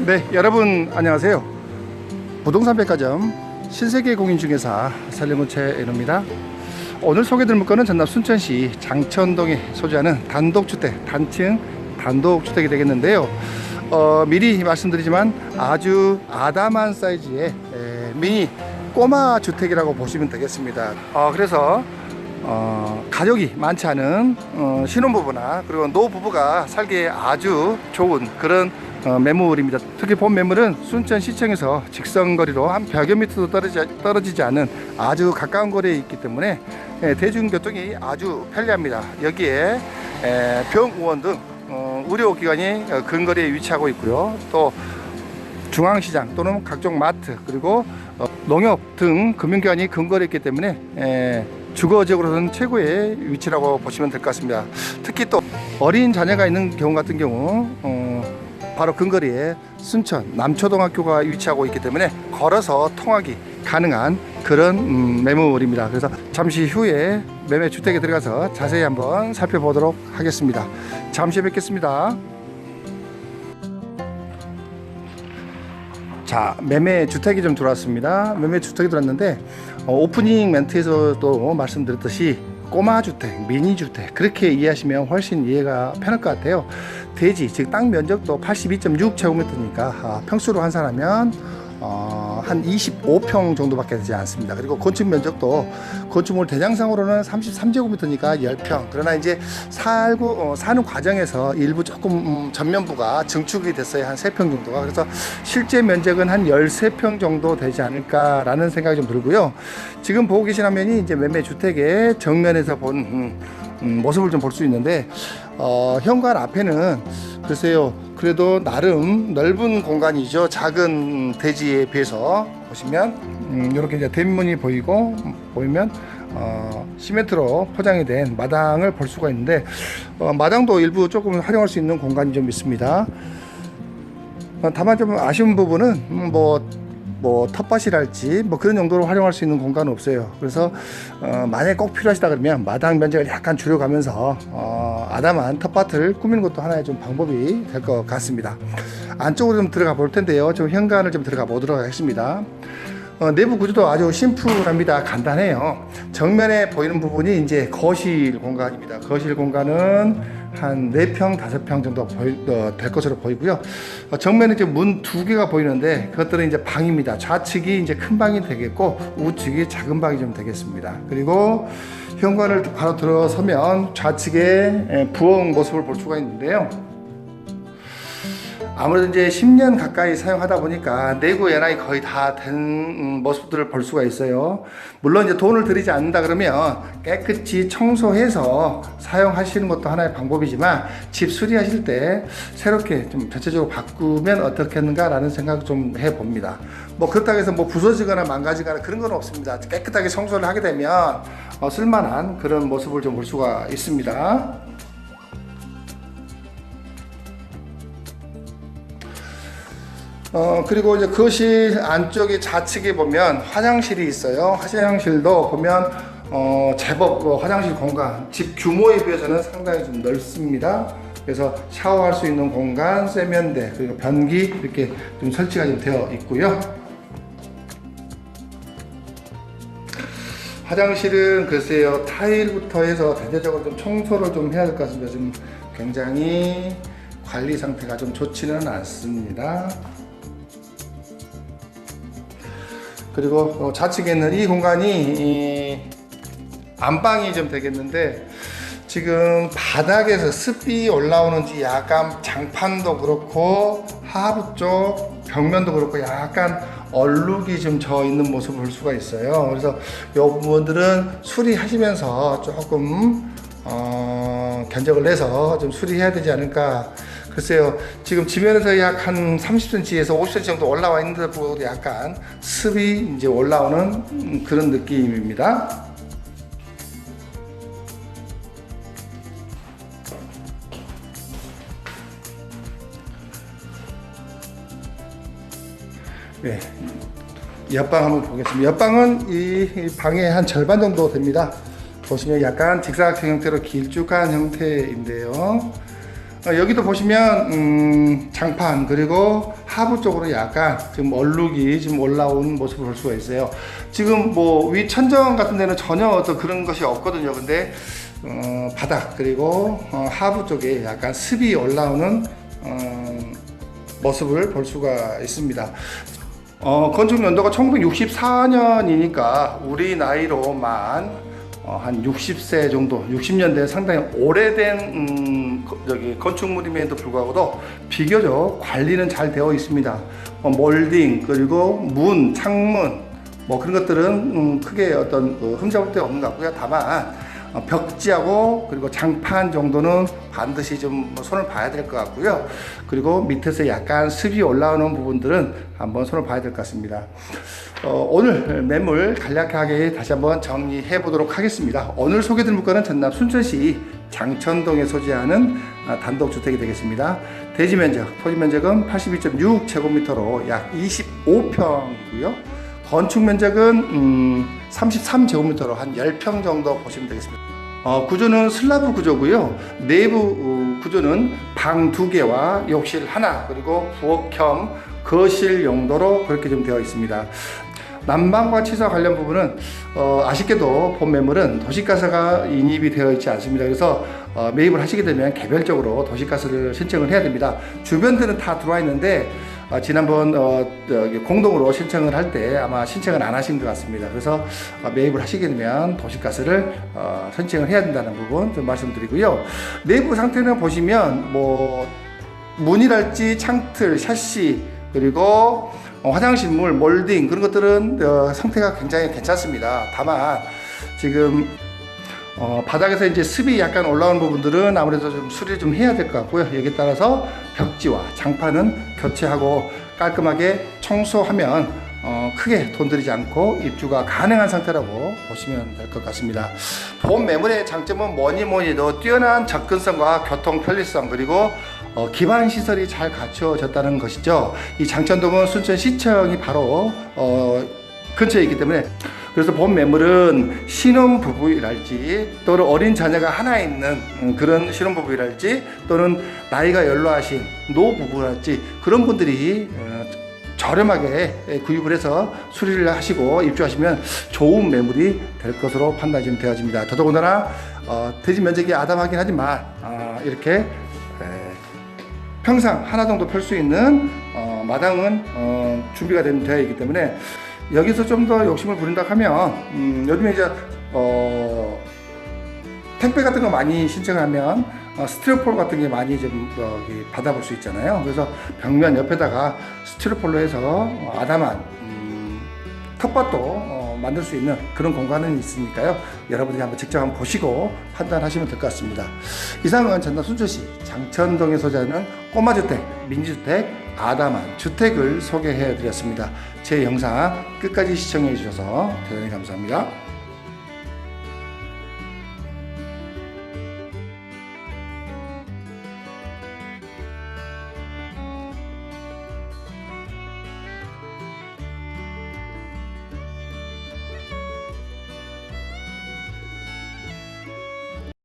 네, 여러분 안녕하세요. 부동산 백화점 신세계 공인중개사 설명구채입니다. 오늘 소개드릴 물건은 전남 순천시 장천동에 소재하는 단독주택, 단층 단독주택이 되겠는데요. 미리 말씀드리지만 아주 아담한 사이즈의 미니 꼬마 주택이라고 보시면 되겠습니다. 그래서 가족이 많지 않은 신혼부부나 그리고 노부부가 살기에 아주 좋은 그런 매물입니다. 특히 본 매물은 순천시청에서 직선거리로 한 100여 미터도 떨어지지 않은 아주 가까운 거리에 있기 때문에 대중교통이 아주 편리합니다. 여기에 병의원 등 의료기관이 근거리에 위치하고 있고요. 또 중앙시장 또는 각종 마트 그리고 농협 등 금융기관이 근거리에 있기 때문에 주거지역으로는 최고의 위치라고 보시면 될 것 같습니다. 특히 또 어린 자녀가 있는 경우 같은 경우 바로 근거리에 순천 남초등학교가 위치하고 있기 때문에 걸어서 통하기 가능한 그런 매물입니다. 그래서 잠시 후에 매매 주택에 들어가서 자세히 한번 살펴보도록 하겠습니다. 잠시 뵙겠습니다. 자, 매매 주택이 좀 들어왔습니다. 매매 주택이 들어왔는데 오프닝 멘트에서도 말씀드렸듯이 꼬마 주택, 미니 주택 그렇게 이해하시면 훨씬 이해가 편할 것 같아요. 대지 즉 땅 면적도 82.6제곱미터니까 평수로 환산하면 한 25평 정도밖에 되지 않습니다. 그리고 건축 면적도 건축물 대장상으로는 33제곱미터니까 10평. 그러나 이제 사는 과정에서 일부 조금 전면부가 증축이 됐어요. 한 3평 정도가. 그래서 실제 면적은 한 13평 정도 되지 않을까라는 생각이 좀 들고요. 지금 보고 계신 화면이 이제 매매 주택의 정면에서 본 모습을 좀 볼 수 있는데 현관 앞에는 글쎄요 그래도 나름 넓은 공간이죠. 작은 대지에 비해서 보시면 이렇게 이제 대문이 보이면 시멘트로 포장이 된 마당을 볼 수가 있는데 마당도 일부 조금 활용할 수 있는 공간이 좀 있습니다. 다만 좀 아쉬운 부분은 뭐 텃밭이랄지 뭐 그런 용도로 활용할 수 있는 공간은 없어요. 그래서 만약에 꼭 필요하시다 그러면 마당 면적을 약간 줄여가면서 아담한 텃밭을 꾸미는 것도 하나의 좀 방법이 될 것 같습니다. 안쪽으로 좀 들어가 볼 텐데요. 좀 현관을 좀 들어가 보도록 하겠습니다. 내부 구조도 아주 심플합니다. 간단해요. 정면에 보이는 부분이 이제 거실 공간입니다. 거실 공간은 한 4평, 5평 정도 될 것으로 보이고요. 정면에 이제 문 2개가 보이는데 그것들은 이제 방입니다. 좌측이 이제 큰 방이 되겠고 우측이 작은 방이 좀 되겠습니다. 그리고 현관을 바로 들어서면 좌측에 부엌 모습을 볼 수가 있는데요. 아무래도 이제 10년 가까이 사용하다 보니까 내구 연한이 거의 다 된 모습들을 볼 수가 있어요. 물론 이제 돈을 들이지 않는다 그러면 깨끗이 청소해서 사용하시는 것도 하나의 방법이지만 집 수리하실 때 새롭게 좀 전체적으로 바꾸면 어떻겠는가 라는 생각 좀 해봅니다. 뭐 그렇다고 해서 뭐 부서지거나 망가지거나 그런 건 없습니다. 깨끗하게 청소를 하게 되면 쓸만한 그런 모습을 좀 볼 수가 있습니다. 그리고 이제 거실 안쪽에 좌측에 보면 화장실이 있어요. 화장실도 보면 제법 화장실 공간 집 규모에 비해서는 상당히 좀 넓습니다. 그래서 샤워할 수 있는 공간, 세면대 그리고 변기 이렇게 좀 설치가 좀 되어 있고요. 화장실은 글쎄요 타일부터 해서 대대적으로 좀 청소를 좀 해야 될 것 같습니다. 좀 굉장히 관리 상태가 좀 좋지는 않습니다. 그리고 좌측에 있는 이 공간이 안방이 좀 되겠는데 지금 바닥에서 습이 올라오는지 약간 장판도 그렇고 하부 쪽 벽면도 그렇고 약간 얼룩이 좀 져 있는 모습을 볼 수가 있어요. 그래서 이 부분들은 수리하시면서 조금 견적을 내서 좀 수리해야 되지 않을까. 글쎄요 지금 지면에서 약 한 30cm에서 50cm 정도 올라와 있는데 보고 약간 습이 이제 올라오는 그런 느낌입니다. 네, 옆방 한번 보겠습니다. 옆방은 이 방의 한 절반 정도 됩니다. 보시면 약간 직사각형 형태로 길쭉한 형태인데요. 여기도 보시면 장판 그리고 하부 쪽으로 약간 지금 얼룩이 지금 올라온 모습을 볼 수가 있어요. 지금 뭐 위 천정 같은 데는 전혀 어떤 그런 것이 없거든요. 근데 바닥 그리고 하부 쪽에 약간 습이 올라오는 모습을 볼 수가 있습니다. 건축 연도가 1964년이니까 우리 나이로만 한 60세 정도, 60년대 상당히 오래된 여기 건축물임에도 불구하고도 비교적 관리는 잘 되어 있습니다. 몰딩 그리고 문, 창문 뭐 그런 것들은 크게 어떤 흠잡을 데 없는 것 같고요. 다만 벽지하고 그리고 장판 정도는 반드시 좀 손을 봐야 될 것 같고요. 그리고 밑에서 약간 습이 올라오는 부분들은 한번 손을 봐야 될 것 같습니다. 오늘 매물 간략하게 다시 한번 정리해 보도록 하겠습니다. 오늘 소개드릴 물건은 전남 순천시 장천동에 소재하는 단독주택이 되겠습니다. 대지 면적, 토지 면적은 82.6제곱미터로 약 25평이고요. 건축 면적은 33제곱미터로 한 10평 정도 보시면 되겠습니다. 구조는 슬라브 구조고요. 내부 구조는 방 2개와 욕실 하나 그리고 부엌형 거실 용도로 그렇게 좀 되어 있습니다. 난방과 치사 관련 부분은 아쉽게도 본 매물은 도시가스가 인입이 되어 있지 않습니다. 그래서 매입을 하시게 되면 개별적으로 도시가스를 신청을 해야 됩니다. 주변들은 다 들어와 있는데 지난번 공동으로 신청을 할 때 아마 신청을 안 하신 것 같습니다. 그래서 매입을 하시게 되면 도시가스를 신청을 해야 된다는 부분 좀 말씀드리고요. 내부 상태는 보시면 뭐 문이랄지 창틀, 샤시 그리고 화장실물, 몰딩 그런 것들은 상태가 굉장히 괜찮습니다. 다만 지금 바닥에서 이제 습이 약간 올라오는 부분들은 아무래도 좀 수리를 좀 해야 될 것 같고요. 여기에 따라서 벽지와 장판은 교체하고 깔끔하게 청소하면 크게 돈 들이지 않고 입주가 가능한 상태라고 보시면 될 것 같습니다. 본 매물의 장점은 뭐니뭐니도 뛰어난 접근성과 교통 편리성 그리고 기반 시설이 잘 갖춰졌다는 것이죠. 이 장천동은 순천시청이 바로 근처에 있기 때문에 그래서 본 매물은 신혼부부이랄지 또는 어린 자녀가 하나 있는 그런 신혼부부이랄지 또는 나이가 연로하신 노부부랄지 그런 분들이 저렴하게 구입을 해서 수리를 하시고 입주하시면 좋은 매물이 될 것으로 판단이 좀 되어집니다. 더더군다나 대지 면적이 아담하긴 하지만 이렇게 평상 하나 정도 펼 수 있는 마당은 준비가 되어 있기 때문에 여기서 좀 더 욕심을 부린다 하면 요즘에 이제 택배 같은 거 많이 신청하면 스티로폴 같은 게 많이 좀 받아볼 수 있잖아요. 그래서 벽면 옆에다가 스티로폴로 해서 아담한 텃밭도 만들 수 있는 그런 공간은 있으니까요. 여러분들이 한번 직접 한번 보시고 판단하시면 될 것 같습니다. 이상은 전남 순천시 장천동에 소재하는 꼬마주택, 민주주택, 아담한 주택을 소개해 드렸습니다. 제 영상 끝까지 시청해 주셔서 대단히 감사합니다.